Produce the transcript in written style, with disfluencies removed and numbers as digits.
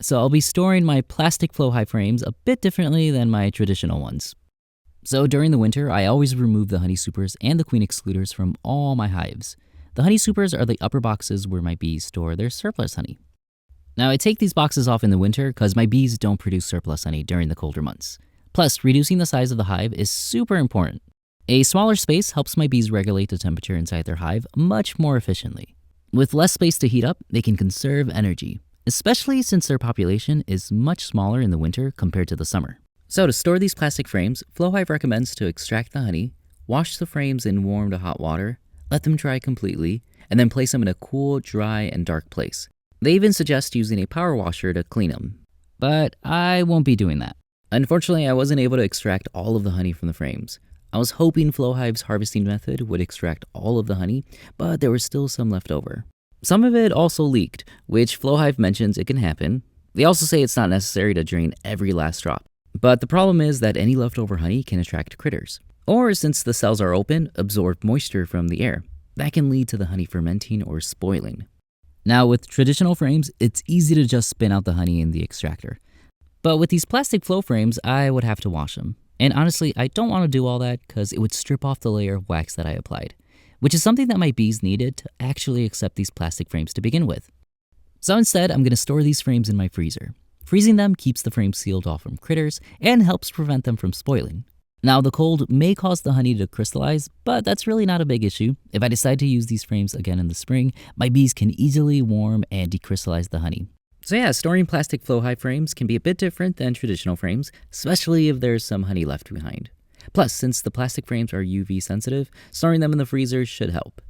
So I'll be storing my plastic Flow Hive frames a bit differently than my traditional ones. So during the winter, I always remove the honey supers and the queen excluders from all my hives. The honey supers are the upper boxes where my bees store their surplus honey. Now I take these boxes off in the winter because my bees don't produce surplus honey during the colder months. Plus, reducing the size of the hive is super important. A smaller space helps my bees regulate the temperature inside their hive much more efficiently. With less space to heat up, they can conserve energy, especially since their population is much smaller in the winter compared to the summer. So to store these plastic frames, Flow Hive recommends to extract the honey, wash the frames in warm to hot water, let them dry completely, and then place them in a cool, dry, and dark place. They even suggest using a power washer to clean them. But I won't be doing that. Unfortunately, I wasn't able to extract all of the honey from the frames. I was hoping Flow Hive's harvesting method would extract all of the honey, but there was still some left over. Some of it also leaked, which Flow Hive mentions it can happen. They also say it's not necessary to drain every last drop. But the problem is that any leftover honey can attract critters. Or since the cells are open, absorb moisture from the air. That can lead to the honey fermenting or spoiling. Now with traditional frames, it's easy to just spin out the honey in the extractor. But with these plastic flow frames, I would have to wash them. And honestly, I don't want to do all that because it would strip off the layer of wax that I applied, which is something that my bees needed to actually accept these plastic frames to begin with. So instead, I'm going to store these frames in my freezer. Freezing them keeps the frames sealed off from critters and helps prevent them from spoiling. Now, the cold may cause the honey to crystallize, but that's really not a big issue. If I decide to use these frames again in the spring, my bees can easily warm and decrystallize the honey. So yeah, storing plastic Flow Hive frames can be a bit different than traditional frames, especially if there's some honey left behind. Plus, since the plastic frames are UV sensitive, storing them in the freezer should help.